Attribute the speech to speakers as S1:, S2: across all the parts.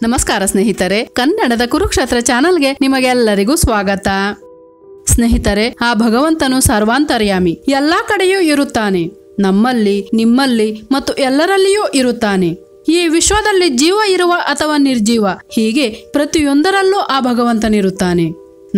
S1: ನಮಸ್ಕಾರ ಸ್ನೇಹಿತರೆ, ಕನ್ನಡದ ಕುರುಕ್ಷೇತ್ರ ಚಾನೆಲ್ಗೆ ನಿಮಗೆಲ್ಲರಿಗೂ ಸ್ವಾಗತ. ಸ್ನೇಹಿತರೆ, ಆ ಭಗವಂತನು ಸರ್ವಾಂತರ್ಯಾಮಿ, ಎಲ್ಲಾ ಕಡೆಯೂ ಇರುತ್ತಾನೆ. ನಮ್ಮಲ್ಲಿ, ನಿಮ್ಮಲ್ಲಿ ಮತ್ತು ಎಲ್ಲರಲ್ಲಿಯೂ ಇರುತ್ತಾನೆ. ಈ ವಿಶ್ವದಲ್ಲಿ ಜೀವ ಇರುವ ಅಥವಾ ನಿರ್ಜೀವ, ಹೀಗೆ ಪ್ರತಿಯೊಂದರಲ್ಲೂ ಆ ಭಗವಂತನಿರುತ್ತಾನೆ.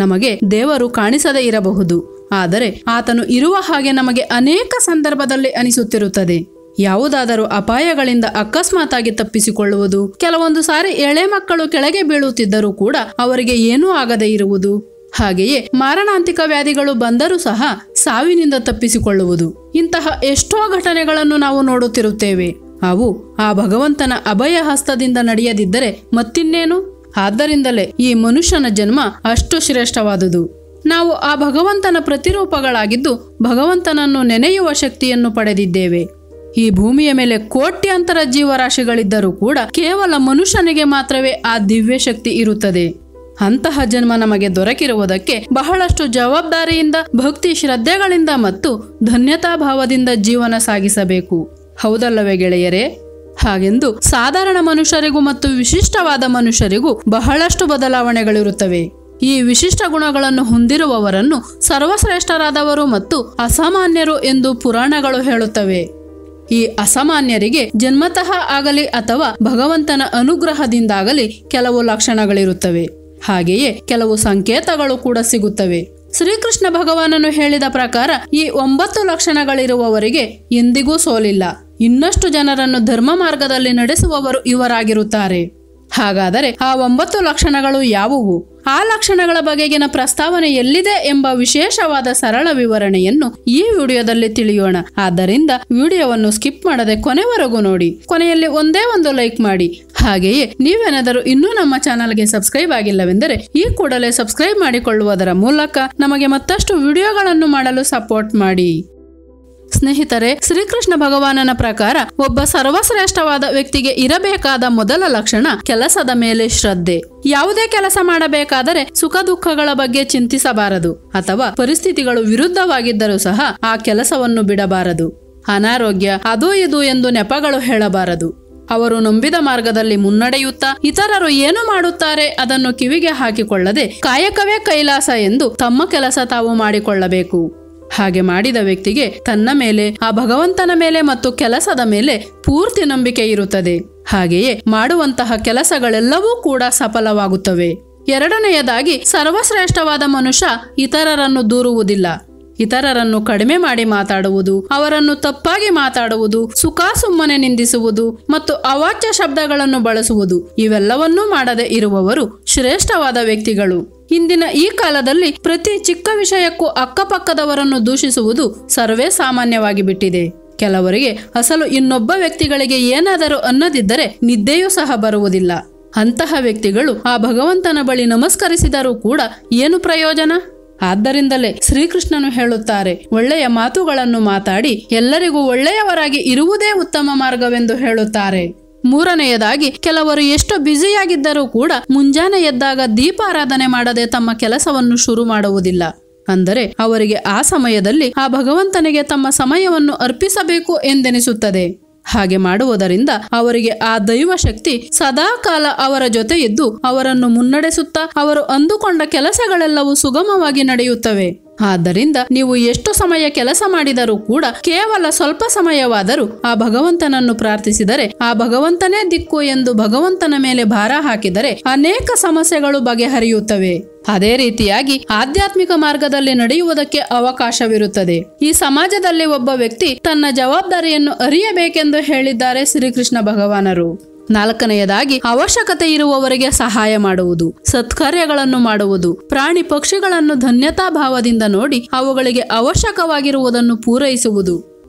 S1: ನಮಗೆ ದೇವರು ಕಾಣಿಸದೇ ಇರಬಹುದು, ಆದರೆ ಆತನು ಇರುವ ಹಾಗೆ ನಮಗೆ ಅನೇಕ ಸಂದರ್ಭದಲ್ಲಿ ಅನಿಸುತ್ತಿರುತ್ತದೆ. ಯಾವುದಾದರೂ ಅಪಾಯಗಳಿಂದ ಅಕಸ್ಮಾತಾಗಿ ತಪ್ಪಿಸಿಕೊಳ್ಳುವುದು, ಕೆಲವೊಂದು ಸಾರಿ ಎಳೆ ಮಕ್ಕಳು ಕೆಳಗೆ ಬೀಳುತ್ತಿದ್ದರೂ ಕೂಡ ಅವರಿಗೆ ಏನೂ ಆಗದೇ ಇರುವುದು, ಹಾಗೆಯೇ ಮಾರಣಾಂತಿಕ ವ್ಯಾಧಿಗಳು ಬಂದರೂ ಸಹ ಸಾವಿನಿಂದ ತಪ್ಪಿಸಿಕೊಳ್ಳುವುದು, ಇಂತಹ ಎಷ್ಟೋ ಘಟನೆಗಳನ್ನು ನಾವು ನೋಡುತ್ತಿರುತ್ತೇವೆ. ಅವು ಆ ಭಗವಂತನ ಅಭಯ ಹಸ್ತದಿಂದ ನಡೆಯದಿದ್ದರೆ ಮತ್ತಿನ್ನೇನು? ಆದ್ದರಿಂದಲೇ ಈ ಮನುಷ್ಯನ ಜನ್ಮ ಅಷ್ಟು ಶ್ರೇಷ್ಠವಾದುದು. ನಾವು ಆ ಭಗವಂತನ ಪ್ರತಿರೂಪಗಳಾಗಿದ್ದು ಭಗವಂತನನ್ನು ನೆನೆಯುವ ಶಕ್ತಿಯನ್ನು ಪಡೆದಿದ್ದೇವೆ. ಈ ಭೂಮಿಯ ಮೇಲೆ ಕೋಟ್ಯಾಂತರ ಜೀವರಾಶಿಗಳಿದ್ದರೂ ಕೂಡ ಕೇವಲ ಮನುಷ್ಯನಿಗೆ ಮಾತ್ರವೇ ಆ ದಿವ್ಯ ಶಕ್ತಿ ಇರುತ್ತದೆ. ಅಂತಹ ಜನ್ಮ ನಮಗೆ ದೊರಕಿರುವುದಕ್ಕೆ ಬಹಳಷ್ಟು ಜವಾಬ್ದಾರಿಯಿಂದ, ಭಕ್ತಿ ಶ್ರದ್ಧೆಗಳಿಂದ ಮತ್ತು ಧನ್ಯತಾ ಭಾವದಿಂದ ಜೀವನ ಸಾಗಿಸಬೇಕು. ಹೌದಲ್ಲವೇ ಗೆಳೆಯರೇ? ಹಾಗೆಂದು ಸಾಧಾರಣ ಮನುಷ್ಯರಿಗೂ ಮತ್ತು ವಿಶಿಷ್ಟವಾದ ಮನುಷ್ಯರಿಗೂ ಬಹಳಷ್ಟು ಬದಲಾವಣೆಗಳಿರುತ್ತವೆ. ಈ ವಿಶಿಷ್ಟ ಗುಣಗಳನ್ನು ಹೊಂದಿರುವವರನ್ನು ಸರ್ವಶ್ರೇಷ್ಠರಾದವರು ಮತ್ತು ಅಸಾಮಾನ್ಯರು ಎಂದು ಪುರಾಣಗಳು ಹೇಳುತ್ತವೆ. ಈ ಅಸಾಮಾನ್ಯರಿಗೆ ಜನ್ಮತಃ ಆಗಲಿ ಅಥವಾ ಭಗವಂತನ ಅನುಗ್ರಹದಿಂದಾಗಲಿ ಕೆಲವು ಲಕ್ಷಣಗಳಿರುತ್ತವೆ. ಹಾಗೆಯೇ ಕೆಲವು ಸಂಕೇತಗಳು ಕೂಡ ಸಿಗುತ್ತವೆ. ಶ್ರೀಕೃಷ್ಣ ಭಗವಾನನು ಹೇಳಿದ ಪ್ರಕಾರ ಈ 9 ಲಕ್ಷಣಗಳಿರುವವರಿಗೆ ಎಂದಿಗೂ ಸೋಲಿಲ್ಲ. ಇನ್ನಷ್ಟು ಜನರನ್ನು ಧರ್ಮ ಮಾರ್ಗದಲ್ಲಿ ನಡೆಸುವವರು ಇವರಾಗಿರುತ್ತಾರೆ. ಹಾಗಾದರೆ ಆ 9 ಲಕ್ಷಣಗಳು ಯಾವುವು? ಆ ಲಕ್ಷಣಗಳ ಬಗೆಗಿನ ಪ್ರಸ್ತಾವನೆ ಎಲ್ಲಿದೆ ಎಂಬ ವಿಶೇಷವಾದ ಸರಳ ವಿವರಣೆಯನ್ನು ಈ ವಿಡಿಯೋದಲ್ಲಿ ತಿಳಿಯೋಣ. ಆದ್ದರಿಂದ ವಿಡಿಯೋವನ್ನು ಸ್ಕಿಪ್ ಮಾಡದೆ ಕೊನೆವರೆಗೂ ನೋಡಿ. ಕೊನೆಯಲ್ಲಿ ಒಂದೇ ಒಂದು ಲೈಕ್ ಮಾಡಿ. ಹಾಗೆಯೇ ನೀವೇನಾದರೂ ಇನ್ನೂ ನಮ್ಮ ಚಾನಲ್ಗೆ ಸಬ್ಸ್ಕ್ರೈಬ್ ಆಗಿಲ್ಲವೆಂದರೆ ಈ ಕೂಡಲೇ ಸಬ್ಸ್ಕ್ರೈಬ್ ಮಾಡಿಕೊಳ್ಳುವುದರ ಮೂಲಕ ನಮಗೆ ಮತ್ತಷ್ಟು ವಿಡಿಯೋಗಳನ್ನು ಮಾಡಲು ಸಪೋರ್ಟ್ ಮಾಡಿ. ಸ್ನೇಹಿತರೆ, ಶ್ರೀಕೃಷ್ಣ ಭಗವಾನನ ಪ್ರಕಾರ ಒಬ್ಬ ಸರ್ವಶ್ರೇಷ್ಠವಾದ ವ್ಯಕ್ತಿಗೆ ಇರಬೇಕಾದ ಮೊದಲ ಲಕ್ಷಣ ಕೆಲಸದ ಮೇಲೆ ಶ್ರದ್ಧೆ. ಯಾವುದೇ ಕೆಲಸ ಮಾಡಬೇಕಾದರೆ ಸುಖ ದುಃಖಗಳ ಬಗ್ಗೆ ಚಿಂತಿಸಬಾರದು ಅಥವಾ ಪರಿಸ್ಥಿತಿಗಳು ವಿರುದ್ಧವಾಗಿದ್ದರೂ ಸಹ ಆ ಕೆಲಸವನ್ನು ಬಿಡಬಾರದು. ಅನಾರೋಗ್ಯ, ಅದು ಇದು ಎಂದು ನೆಪಗಳು ಹೇಳಬಾರದು. ಅವರು ನಂಬಿದ ಮಾರ್ಗದಲ್ಲಿ ಮುನ್ನಡೆಯುತ್ತಾ ಇತರರು ಏನು ಮಾಡುತ್ತಾರೆ ಅದನ್ನು ಕಿವಿಗೆ ಹಾಕಿಕೊಳ್ಳದೆ ಕಾಯಕವೇ ಕೈಲಾಸ ಎಂದು ತಮ್ಮ ಕೆಲಸ ತಾವು ಮಾಡಿಕೊಳ್ಳಬೇಕು. ಹಾಗೆ ಮಾಡಿದ ವ್ಯಕ್ತಿಗೆ ತನ್ನ ಮೇಲೆ, ಆ ಭಗವಂತನ ಮೇಲೆ ಮತ್ತು ಕೆಲಸದ ಮೇಲೆ ಪೂರ್ತಿ ನಂಬಿಕೆ ಇರುತ್ತದೆ. ಹಾಗೆಯೇ ಮಾಡುವಂತಹ ಕೆಲಸಗಳೆಲ್ಲವೂ ಕೂಡ ಸಫಲವಾಗುತ್ತವೆ. ಎರಡನೆಯದಾಗಿ, ಸರ್ವಶ್ರೇಷ್ಠವಾದ ಮನುಷ್ಯ ಇತರರನ್ನು ದೂರುವುದಿಲ್ಲ. ಇತರರನ್ನು ಕಡಿಮೆ ಮಾಡಿ ಮಾತಾಡುವುದು, ಅವರನ್ನು ತಪ್ಪಾಗಿ ಮಾತಾಡುವುದು, ಸುಮ್ಮನೆ ನಿಂದಿಸುವುದು ಮತ್ತು ಅವಾಚ್ಯ ಶಬ್ದಗಳನ್ನು ಬಳಸುವುದು, ಇವೆಲ್ಲವನ್ನೂ ಮಾಡದೆ ಇರುವವರು ಶ್ರೇಷ್ಠವಾದ ವ್ಯಕ್ತಿಗಳು. ಇಂದಿನ ಈ ಕಾಲದಲ್ಲಿ ಪ್ರತಿ ಚಿಕ್ಕ ವಿಷಯಕ್ಕೂ ಅಕ್ಕಪಕ್ಕದವರನ್ನು ದೂಷಿಸುವುದು ಸರ್ವೇ ಸಾಮಾನ್ಯವಾಗಿ ಬಿಟ್ಟಿದೆ. ಕೆಲವರಿಗೆ ಅಸಲು ಇನ್ನೊಬ್ಬ ವ್ಯಕ್ತಿಗಳಿಗೆ ಏನಾದರೂ ಅನ್ನದಿದ್ದರೆ ನಿದ್ದೆಯೂ ಸಹ ಬರುವುದಿಲ್ಲ. ಅಂತಹ ವ್ಯಕ್ತಿಗಳು ಆ ಭಗವಂತನ ಬಳಿ ನಮಸ್ಕರಿಸಿದರೂ ಕೂಡ ಏನು ಪ್ರಯೋಜನ? ಆದ್ದರಿಂದಲೇ ಶ್ರೀಕೃಷ್ಣನು ಹೇಳುತ್ತಾರೆ, ಒಳ್ಳೆಯ ಮಾತುಗಳನ್ನು ಮಾತಾಡಿ ಎಲ್ಲರಿಗೂ ಒಳ್ಳೆಯವರಾಗಿ ಇರುವುದೇ ಉತ್ತಮ ಮಾರ್ಗವೆಂದು ಹೇಳುತ್ತಾರೆ. ಮೂರನೆಯದಾಗಿ, ಕೆಲವರು ಎಷ್ಟು ಬ್ಯುಸಿಯಾಗಿದ್ದರೂ ಕೂಡ ಮುಂಜಾನೆ ಎದ್ದಾಗ ದೀಪಾರಾಧನೆ ಮಾಡದೆ ತಮ್ಮ ಕೆಲಸವನ್ನು ಶುರು ಮಾಡುವುದಿಲ್ಲ. ಅಂದರೆ ಅವರಿಗೆ ಆ ಸಮಯದಲ್ಲಿ ಆ ಭಗವಂತನಿಗೆ ತಮ್ಮ ಸಮಯವನ್ನು ಅರ್ಪಿಸಬೇಕು ಎಂದೆನಿಸುತ್ತದೆ. ಹಾಗೆ ಮಾಡುವುದರಿಂದ ಅವರಿಗೆ ಆ ದೈವ ಶಕ್ತಿ ಸದಾ ಕಾಲ ಅವರ ಜೊತೆ ಇದ್ದು ಅವರನ್ನು ಮುನ್ನಡೆಸುತ್ತಾ ಅವರು ಅಂದುಕೊಂಡ ಕೆಲಸಗಳೆಲ್ಲವೂ ಸುಗಮವಾಗಿ ನಡೆಯುತ್ತವೆ. ಆದ್ದರಿಂದ ನೀವು ಎಷ್ಟು ಸಮಯ ಕೆಲಸ ಮಾಡಿದರೂ ಕೂಡ ಕೇವಲ ಸ್ವಲ್ಪ ಸಮಯವಾದರೂ ಆ ಭಗವಂತನನ್ನು ಪ್ರಾರ್ಥಿಸಿದರೆ, ಆ ಭಗವಂತನೇ ದಿಕ್ಕು ಎಂದು ಭಗವಂತನ ಮೇಲೆ ಭಾರ ಹಾಕಿದರೆ ಅನೇಕ ಸಮಸ್ಯೆಗಳು ಬಗೆಹರಿಯುತ್ತವೆ. ಅದೇ ರೀತಿಯಾಗಿ ಆಧ್ಯಾತ್ಮಿಕ ಮಾರ್ಗದಲ್ಲಿ ನಡೆಯುವುದಕ್ಕೆ ಅವಕಾಶವಿರುತ್ತದೆ. ಈ ಸಮಾಜದಲ್ಲಿ ಒಬ್ಬ ವ್ಯಕ್ತಿ ತನ್ನ ಜವಾಬ್ದಾರಿಯನ್ನು ಅರಿಯಬೇಕೆಂದು ಹೇಳಿದ್ದಾರೆ ಶ್ರೀಕೃಷ್ಣ ಭಗವಾನರು. ನಾಲ್ಕನೆಯದಾಗಿ, ಅವಶ್ಯಕತೆ ಇರುವವರಿಗೆ ಸಹಾಯ ಮಾಡುವುದು, ಸತ್ಕಾರ್ಯಗಳನ್ನು ಮಾಡುವುದು, ಪ್ರಾಣಿ ಪಕ್ಷಿಗಳನ್ನು ಧನ್ಯತಾ ಭಾವದಿಂದ ನೋಡಿ ಅವುಗಳಿಗೆ ಅವಶ್ಯಕವಾಗಿರುವುದನ್ನು ಪೂರೈಸುವುದು.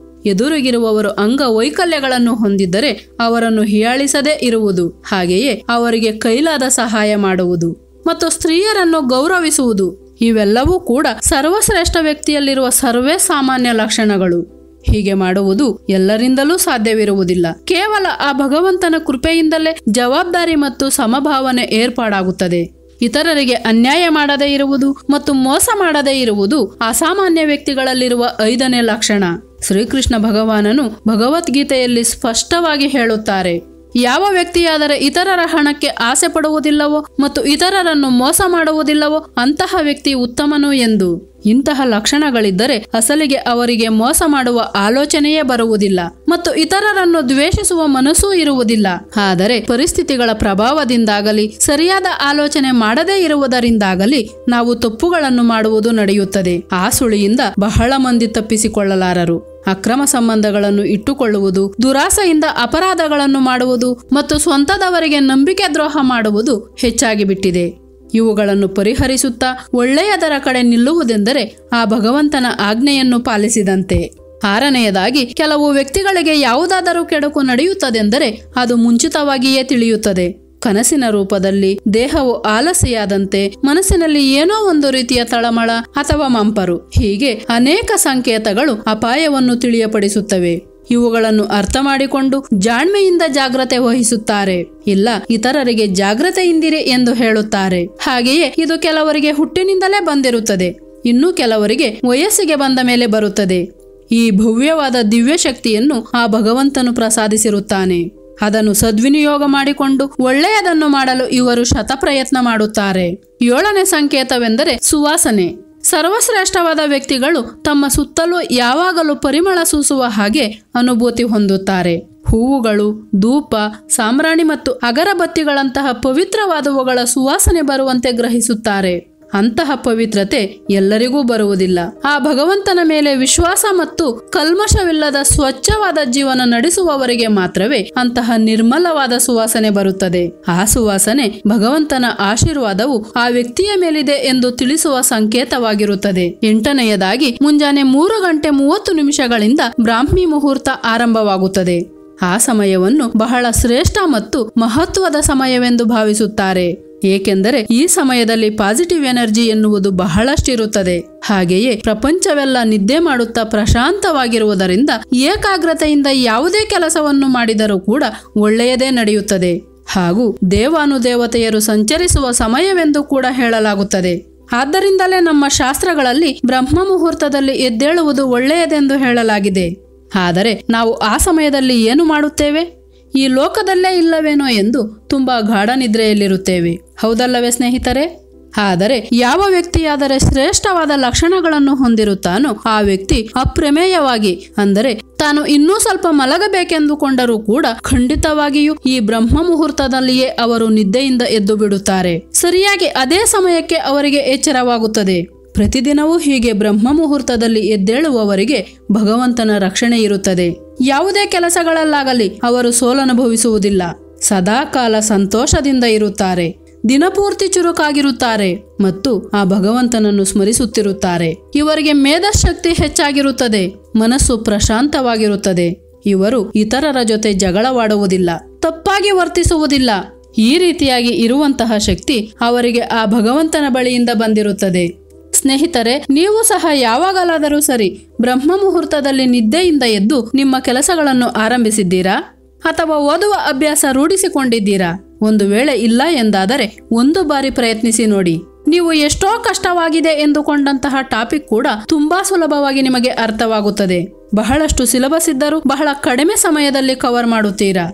S1: ಎದುರಿಗಿರುವವರು ಅಂಗವೈಕಲ್ಯಗಳನ್ನು ಹೊಂದಿದ್ದರೆ ಅವರನ್ನು ಹೀಯಾಳಿಸದೇ ಇರುವುದು, ಹಾಗೆಯೇ ಅವರಿಗೆ ಕೈಲಾದ ಸಹಾಯ ಮಾಡುವುದು ಮತ್ತು ಸ್ತ್ರೀಯರನ್ನು ಗೌರವಿಸುವುದು, ಇವೆಲ್ಲವೂ ಕೂಡ ಸರ್ವಶ್ರೇಷ್ಠ ವ್ಯಕ್ತಿಯಲ್ಲಿರುವ ಸರ್ವೇ ಸಾಮಾನ್ಯ ಲಕ್ಷಣಗಳು. ಹೀಗೆ ಮಾಡುವುದು ಎಲ್ಲರಿಂದಲೂ ಸಾಧ್ಯವಿರುವುದಿಲ್ಲ. ಕೇವಲ ಆ ಭಗವಂತನ ಕೃಪೆಯಿಂದಲೇ ಜವಾಬ್ದಾರಿ ಮತ್ತು ಸಮಭಾವನೆ ಏರ್ಪಾಡಾಗುತ್ತದೆ. ಇತರರಿಗೆ ಅನ್ಯಾಯ ಮಾಡದೇ ಇರುವುದು ಮತ್ತು ಮೋಸ ಮಾಡದೇ ಇರುವುದು ಅಸಾಮಾನ್ಯ ವ್ಯಕ್ತಿಗಳಲ್ಲಿರುವ 5ನೇ ಲಕ್ಷಣ. ಶ್ರೀಕೃಷ್ಣ ಭಗವಾನನು ಭಗವದ್ಗೀತೆಯಲ್ಲಿ ಸ್ಪಷ್ಟವಾಗಿ ಹೇಳುತ್ತಾರೆ, ಯಾವ ವ್ಯಕ್ತಿಯಾದರೆ ಇತರರ ಹಣಕ್ಕೆ ಆಸೆ ಪಡುವುದಿಲ್ಲವೋ ಮತ್ತು ಇತರರನ್ನು ಮೋಸ ಮಾಡುವುದಿಲ್ಲವೋ ಅಂತಹ ವ್ಯಕ್ತಿ ಉತ್ತಮನು ಎಂದು. ಇಂತಹ ಲಕ್ಷಣಗಳಿದ್ದರೆ ಅಸಲಿಗೆ ಅವರಿಗೆ ಮೋಸ ಮಾಡುವ ಆಲೋಚನೆಯೇ ಬರುವುದಿಲ್ಲ ಮತ್ತು ಇತರರನ್ನು ದ್ವೇಷಿಸುವ ಮನಸ್ಸೂ ಇರುವುದಿಲ್ಲ. ಆದರೆ ಪರಿಸ್ಥಿತಿಗಳ ಪ್ರಭಾವದಿಂದಾಗಲಿ ಸರಿಯಾದ ಆಲೋಚನೆ ಮಾಡದೇ ಇರುವುದರಿಂದಾಗಲಿ ನಾವು ತಪ್ಪುಗಳನ್ನು ಮಾಡುವುದು ನಡೆಯುತ್ತದೆ. ಆ ಸುಳಿಯಿಂದ ಬಹಳ ಮಂದಿ ತಪ್ಪಿಸಿಕೊಳ್ಳಲಾರರು. ಅಕ್ರಮ ಸಂಬಂಧಗಳನ್ನು ಇಟ್ಟುಕೊಳ್ಳುವುದು, ದುರಾಸೆಯಿಂದ ಅಪರಾಧಗಳನ್ನು ಮಾಡುವುದು ಮತ್ತು ಸ್ವಂತದವರಿಗೆ ನಂಬಿಕೆ ದ್ರೋಹ ಮಾಡುವುದು ಹೆಚ್ಚಾಗಿ ಬಿಟ್ಟಿದೆ. ಇವುಗಳನ್ನು ಪರಿಹರಿಸುತ್ತಾ ಒಳ್ಳೆಯದರ ಕಡೆ ನಿಲ್ಲುವುದೆಂದರೆ ಆ ಭಗವಂತನ ಆಜ್ಞೆಯನ್ನು ಪಾಲಿಸಿದಂತೆ. 6ನೇಯದಾಗಿ, ಕೆಲವು ವ್ಯಕ್ತಿಗಳಿಗೆ ಯಾವುದಾದರೂ ಕೆಡುಕು ನಡೆಯುತ್ತದೆಂದರೆ ಅದು ಮುಂಚಿತವಾಗಿಯೇ ತಿಳಿಯುತ್ತದೆ. ಕನಸಿನ ರೂಪದಲ್ಲಿ ದೇಹವು ಆಲಸ್ಯಾದಂತೆ, ಮನಸ್ಸಿನಲ್ಲಿ ಏನೋ ಒಂದು ರೀತಿಯ ತಳಮಳ ಅಥವಾ ಮಂಪರು, ಹೀಗೆ ಅನೇಕ ಸಂಕೇತಗಳು ಅಪಾಯವನ್ನು ತಿಳಿಯಪಡಿಸುತ್ತವೆ. ಇವುಗಳನ್ನು ಅರ್ಥ ಮಾಡಿಕೊಂಡು ಜಾಣ್ಮೆಯಿಂದ ಜಾಗ್ರತೆ ವಹಿಸುತ್ತಾರೆ. ಇಲ್ಲ, ಇತರರಿಗೆ ಜಾಗ್ರತೆಯಿಂದಿರಿ ಎಂದು ಹೇಳುತ್ತಾರೆ. ಹಾಗೆಯೇ ಇದು ಕೆಲವರಿಗೆ ಹುಟ್ಟಿನಿಂದಲೇ ಬಂದಿರುತ್ತದೆ, ಇನ್ನು ಕೆಲವರಿಗೆ ವಯಸ್ಸಿಗೆ ಬಂದ ಮೇಲೆ ಬರುತ್ತದೆ. ಈ ಭವ್ಯವಾದ ದಿವ್ಯ ಶಕ್ತಿಯನ್ನು ಆ ಭಗವಂತನು ಪ್ರಸಾದಿಸಿರುತ್ತಾನೆ. ಅದನ್ನು ಸದ್ವಿನಿಯೋಗ ಮಾಡಿಕೊಂಡು ಒಳ್ಳೆಯದನ್ನು ಮಾಡಲು ಇವರು ಶತಪ್ರಯತ್ನ ಮಾಡುತ್ತಾರೆ. 7ನೇ ಸಂಕೇತವೆಂದರೆ ಸುವಾಸನೆ. ಸರ್ವಶ್ರೇಷ್ಠವಾದ ವ್ಯಕ್ತಿಗಳು ತಮ್ಮ ಸುತ್ತಲೂ ಯಾವಾಗಲೂ ಪರಿಮಳ ಸೂಸುವ ಹಾಗೆ ಅನುಭೂತಿ ಹೊಂದುತ್ತಾರೆ. ಹೂವುಗಳು, ಧೂಪ, ಸಾಂಬ್ರಾಣಿ ಮತ್ತು ಅಗರಬತ್ತಿಗಳಂತಹ ಪವಿತ್ರವಾದವುಗಳ ಸುವಾಸನೆ ಬರುವಂತೆ ಗ್ರಹಿಸುತ್ತಾರೆ. ಅಂತಹ ಪವಿತ್ರತೆ ಎಲ್ಲರಿಗೂ ಬರುವುದಿಲ್ಲ. ಆ ಭಗವಂತನ ಮೇಲೆ ವಿಶ್ವಾಸ ಮತ್ತು ಕಲ್ಮಶವಿಲ್ಲದ ಸ್ವಚ್ಛವಾದ ಜೀವನ ನಡೆಸುವವರಿಗೆ ಮಾತ್ರವೇ ಅಂತಹ ನಿರ್ಮಲವಾದ ಸುವಾಸನೆ ಬರುತ್ತದೆ. ಆ ಸುವಾಸನೆ ಭಗವಂತನ ಆಶೀರ್ವಾದವು ಆ ವ್ಯಕ್ತಿಯ ಮೇಲಿದೆ ಎಂದು ತಿಳಿಸುವ ಸಂಕೇತವಾಗಿರುತ್ತದೆ. 8ನೇಯದಾಗಿ, ಮುಂಜಾನೆ 3:30 ಬ್ರಾಹ್ಮಿ ಮುಹೂರ್ತ ಆರಂಭವಾಗುತ್ತದೆ. ಆ ಸಮಯವನ್ನು ಬಹಳ ಶ್ರೇಷ್ಠ ಮತ್ತು ಮಹತ್ವದ ಸಮಯವೆಂದು ಭಾವಿಸುತ್ತಾರೆ. ಏಕೆಂದರೆ ಈ ಸಮಯದಲ್ಲಿ ಪಾಸಿಟಿವ್ ಎನರ್ಜಿ ಎನ್ನುವುದು ಬಹಳಷ್ಟಿರುತ್ತದೆ. ಹಾಗೆಯೇ ಪ್ರಪಂಚವೆಲ್ಲ ನಿದ್ದೆ ಮಾಡುತ್ತಾ ಪ್ರಶಾಂತವಾಗಿರುವುದರಿಂದ ಏಕಾಗ್ರತೆಯಿಂದ ಯಾವುದೇ ಕೆಲಸವನ್ನು ಮಾಡಿದರೂ ಕೂಡ ಒಳ್ಳೆಯದೇ ನಡೆಯುತ್ತದೆ. ಹಾಗೂ ದೇವಾನುದೇವತೆಯರು ಸಂಚರಿಸುವ ಸಮಯವೆಂದು ಕೂಡ ಹೇಳಲಾಗುತ್ತದೆ. ಆದ್ದರಿಂದಲೇ ನಮ್ಮ ಶಾಸ್ತ್ರಗಳಲ್ಲಿ ಬ್ರಹ್ಮ ಮುಹೂರ್ತದಲ್ಲಿ ಎದ್ದೇಳುವುದು ಒಳ್ಳೆಯದೆಂದು ಹೇಳಲಾಗಿದೆ. ಆದರೆ ನಾವು ಆ ಸಮಯದಲ್ಲಿ ಏನು ಮಾಡುತ್ತೇವೆ? ಈ ಲೋಕದಲ್ಲೇ ಇಲ್ಲವೇನೋ ಎಂದು ತುಂಬಾ ಗಾಢ ನಿದ್ರೆಯಲ್ಲಿರುತ್ತೇವೆ. ಹೌದಲ್ಲವೇ ಸ್ನೇಹಿತರೆ? ಆದರೆ ಯಾವ ವ್ಯಕ್ತಿಯಾದರೆ ಶ್ರೇಷ್ಠವಾದ ಲಕ್ಷಣಗಳನ್ನು ಹೊಂದಿರುತ್ತಾನೋ ಆ ವ್ಯಕ್ತಿ ಅಪ್ರಮೇಯವಾಗಿ, ಅಂದರೆ ತಾನು ಇನ್ನೂ ಸ್ವಲ್ಪ ಮಲಗಬೇಕೆಂದುಕೊಂಡರೂ ಕೂಡ ಖಂಡಿತವಾಗಿಯೂ ಈ ಬ್ರಹ್ಮ ಮುಹೂರ್ತದಲ್ಲಿಯೇ ಅವರು ನಿದ್ದೆಯಿಂದ ಎದ್ದು ಬಿಡುತ್ತಾರೆ. ಸರಿಯಾಗಿ ಅದೇ ಸಮಯಕ್ಕೆ ಅವರಿಗೆ ಎಚ್ಚರವಾಗುತ್ತದೆ. ಪ್ರತಿದಿನವೂ ಹೀಗೆ ಬ್ರಹ್ಮ ಮುಹೂರ್ತದಲ್ಲಿ ಎದ್ದೇಳುವವರಿಗೆ ಭಗವಂತನ ರಕ್ಷಣೆ ಇರುತ್ತದೆ. ಯಾವುದೇ ಕೆಲಸಗಳಲ್ಲಾಗಲಿ ಅವರು ಸೋಲನುಭವಿಸುವುದಿಲ್ಲ. ಸದಾಕಾಲ ಸಂತೋಷದಿಂದ ಇರುತ್ತಾರೆ, ದಿನಪೂರ್ತಿ ಚುರುಕಾಗಿರುತ್ತಾರೆ ಮತ್ತು ಆ ಭಗವಂತನನ್ನು ಸ್ಮರಿಸುತ್ತಿರುತ್ತಾರೆ. ಇವರಿಗೆ ಮೇಧಶಕ್ತಿ ಹೆಚ್ಚಾಗಿರುತ್ತದೆ, ಮನಸ್ಸು ಪ್ರಶಾಂತವಾಗಿರುತ್ತದೆ. ಇವರು ಇತರರ ಜೊತೆ ಜಗಳವಾಡುವುದಿಲ್ಲ, ತಪ್ಪಾಗಿ ವರ್ತಿಸುವುದಿಲ್ಲ. ಈ ರೀತಿಯಾಗಿ ಇರುವಂತಹ ಶಕ್ತಿ ಅವರಿಗೆ ಆ ಭಗವಂತನ ಬಳಿಯಿಂದ ಬಂದಿರುತ್ತದೆ. ಸ್ನೇಹಿತರೆ, ನೀವು ಸಹ ಯಾವಾಗಲಾದರೂ ಸರಿ ಬ್ರಹ್ಮ ಮುಹೂರ್ತದಲ್ಲಿ ನಿದ್ದೆಯಿಂದ ಎದ್ದು ನಿಮ್ಮ ಕೆಲಸಗಳನ್ನು ಆರಂಭಿಸಿದ್ದೀರಾ? ಅಥವಾ ಓದುವ ಅಭ್ಯಾಸ ರೂಢಿಸಿಕೊಂಡಿದ್ದೀರಾ? ಒಂದು ವೇಳೆ ಇಲ್ಲ ಎಂದಾದರೆ 1 ಬಾರಿ ಪ್ರಯತ್ನಿಸಿ ನೋಡಿ. ನೀವು ಎಷ್ಟೋ ಕಷ್ಟವಾಗಿದೆ ಎಂದುಕೊಂಡಂತಹ ಟಾಪಿಕ್ ಕೂಡ ತುಂಬಾ ಸುಲಭವಾಗಿ ನಿಮಗೆ ಅರ್ಥವಾಗುತ್ತದೆ. ಬಹಳಷ್ಟು ಸಿಲೆಬಸ್ ಇದ್ದರೂ ಬಹಳ ಕಡಿಮೆ ಸಮಯದಲ್ಲಿ ಕವರ್ ಮಾಡುತ್ತೀರಾ.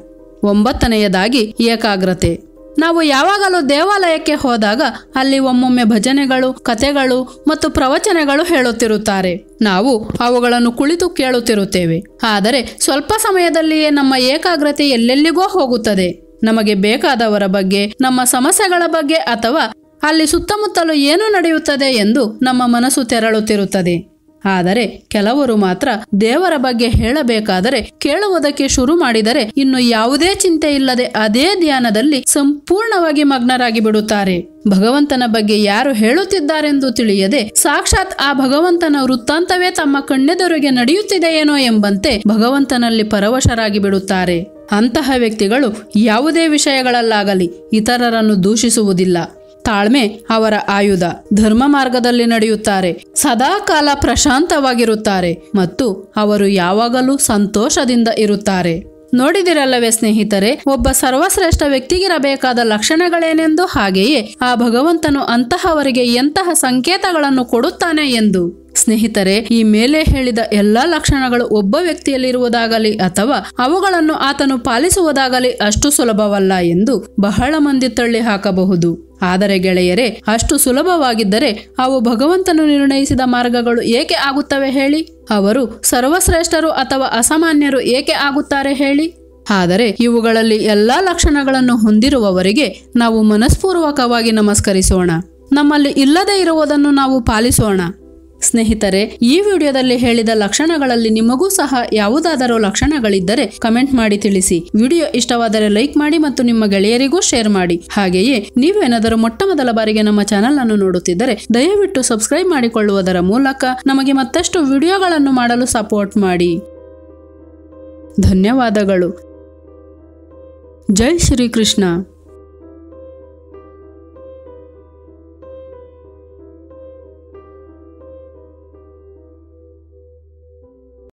S1: 9ನೇಯದಾಗಿ, ಏಕಾಗ್ರತೆ. ನಾವು ಯಾವಾಗಲೂ ದೇವಾಲಯಕ್ಕೆ ಹೋದಾಗ ಅಲ್ಲಿ ಒಮ್ಮೊಮ್ಮೆ ಭಜನೆಗಳು, ಕಥೆಗಳು ಮತ್ತು ಪ್ರವಚನಗಳು ಹೇಳುತ್ತಿರುತ್ತಾರೆ. ನಾವು ಅವುಗಳನ್ನು ಕುಳಿತು ಕೇಳುತ್ತಿರುತ್ತೇವೆ. ಆದರೆ ಸ್ವಲ್ಪ ಸಮಯದಲ್ಲಿಯೇ ನಮ್ಮ ಏಕಾಗ್ರತೆ ಎಲ್ಲೆಲ್ಲಿಗೋ ಹೋಗುತ್ತದೆ. ನಮಗೆ ಬೇಕಾದವರ ಬಗ್ಗೆ, ನಮ್ಮ ಸಮಸ್ಯೆಗಳ ಬಗ್ಗೆ ಅಥವಾ ಅಲ್ಲಿ ಸುತ್ತಮುತ್ತಲು ಏನು ನಡೆಯುತ್ತದೆ ಎಂದು ನಮ್ಮ ಮನಸ್ಸು ತೆರಳುತ್ತಿರುತ್ತದೆ. ಆದರೆ ಕೆಲವರು ಮಾತ್ರ ದೇವರ ಬಗ್ಗೆ ಹೇಳಬೇಕಾದರೆ ಕೇಳುವುದಕ್ಕೆ ಶುರು ಮಾಡಿದರೆ ಇನ್ನು ಯಾವುದೇ ಚಿಂತೆ ಇಲ್ಲದೆ ಅದೇ ಧ್ಯಾನದಲ್ಲಿ ಸಂಪೂರ್ಣವಾಗಿ ಮಗ್ನರಾಗಿ ಬಿಡುತ್ತಾರೆ. ಭಗವಂತನ ಬಗ್ಗೆ ಯಾರು ಹೇಳುತ್ತಿದ್ದಾರೆಂದು ತಿಳಿಯದೆ ಸಾಕ್ಷಾತ್ ಆ ಭಗವಂತನ ವೃತ್ತಾಂತವೇ ತಮ್ಮ ಕಣ್ಣೆದುರಿಗೆ ನಡೆಯುತ್ತಿದೆಯೇನೋ ಎಂಬಂತೆ ಭಗವಂತನಲ್ಲಿ ಪರವಶರಾಗಿ ಬಿಡುತ್ತಾರೆ. ಅಂತಹ ವ್ಯಕ್ತಿಗಳು ಯಾವುದೇ ವಿಷಯಗಳಲ್ಲಾಗಲಿ ಇತರರನ್ನು ದೂಷಿಸುವುದಿಲ್ಲ. ತಾಳ್ಮೆ ಅವರ ಆಯುಧ. ಧರ್ಮ ಮಾರ್ಗದಲ್ಲಿ ನಡೆಯುತ್ತಾರೆ, ಸದಾಕಾಲ ಪ್ರಶಾಂತವಾಗಿರುತ್ತಾರೆ ಮತ್ತು ಅವರು ಯಾವಾಗಲೂ ಸಂತೋಷದಿಂದ ಇರುತ್ತಾರೆ. ನೋಡಿದಿರಲ್ಲವೇ ಸ್ನೇಹಿತರೆ, ಒಬ್ಬ ಸರ್ವಶ್ರೇಷ್ಠ ವ್ಯಕ್ತಿಗಿರಬೇಕಾದ ಲಕ್ಷಣಗಳೇನೆಂದು, ಹಾಗೆಯೇ ಆ ಭಗವಂತನು ಅಂತಹವರಿಗೆ ಎಂತಹ ಸಂಕೇತಗಳನ್ನು ಕೊಡುತ್ತಾನೆ ಎಂದು. ಸ್ನೇಹಿತರೆ, ಈ ಮೇಲೆ ಹೇಳಿದ ಎಲ್ಲಾ ಲಕ್ಷಣಗಳು ಒಬ್ಬ ವ್ಯಕ್ತಿಯಲ್ಲಿರುವುದಾಗಲಿ ಅಥವಾ ಅವುಗಳನ್ನು ಆತನು ಪಾಲಿಸುವುದಾಗಲಿ ಅಷ್ಟು ಸುಲಭವಲ್ಲ ಎಂದು ಬಹಳ ಮಂದಿ ತಳ್ಳಿ ಹಾಕಬಹುದು. ಆದರೆ ಗೆಳೆಯರೇ, ಅಷ್ಟು ಸುಲಭವಾಗಿದ್ದರೆ ಅವು ಭಗವಂತನು ನಿರ್ಣಯಿಸಿದ ಮಾರ್ಗಗಳು ಏಕೆ ಆಗುತ್ತವೆ ಹೇಳಿ? ಅವರು ಸರ್ವಶ್ರೇಷ್ಠರು ಅಥವಾ ಅಸಾಮಾನ್ಯರು ಏಕೆ ಆಗುತ್ತಾರೆ ಹೇಳಿ? ಆದರೆ ಇವುಗಳಲ್ಲಿ ಎಲ್ಲಾ ಲಕ್ಷಣಗಳನ್ನು ಹೊಂದಿರುವವರಿಗೆ ನಾವು ಮನಸ್ಪೂರ್ವಕವಾಗಿ ನಮಸ್ಕರಿಸೋಣ. ನಮ್ಮಲ್ಲಿ ಇಲ್ಲದೆ ಇರುವುದನ್ನು ನಾವು ಪಾಲಿಸೋಣ. ಸ್ನೇಹಿತರೆ, ಈ ವಿಡಿಯೋದಲ್ಲಿ ಹೇಳಿದ ಲಕ್ಷಣಗಳಲ್ಲಿ ನಿಮಗೂ ಸಹ ಯಾವುದಾದರೂ ಲಕ್ಷಣಗಳಿದ್ದರೆ ಕಮೆಂಟ್ ಮಾಡಿ ತಿಳಿಸಿ. ವಿಡಿಯೋ ಇಷ್ಟವಾದರೆ ಲೈಕ್ ಮಾಡಿ ಮತ್ತು ನಿಮ್ಮ ಗೆಳೆಯರಿಗೂ ಶೇರ್ ಮಾಡಿ. ಹಾಗೆಯೇ ನೀವೇನಾದರೂ ಮೊಟ್ಟಮೊದಲ ಬಾರಿಗೆ ನಮ್ಮ ಚಾನೆಲ್ ಅನ್ನು ನೋಡುತ್ತಿದ್ದರೆ ದಯವಿಟ್ಟು ಸಬ್ಸ್ಕ್ರೈಬ್ ಮಾಡಿಕೊಳ್ಳುವುದರ ಮೂಲಕ ನಮಗೆ ಮತ್ತಷ್ಟು ವಿಡಿಯೋಗಳನ್ನು ಮಾಡಲು ಸಪೋರ್ಟ್ ಮಾಡಿ. ಧನ್ಯವಾದಗಳು. ಜೈ ಶ್ರೀ ಕೃಷ್ಣ.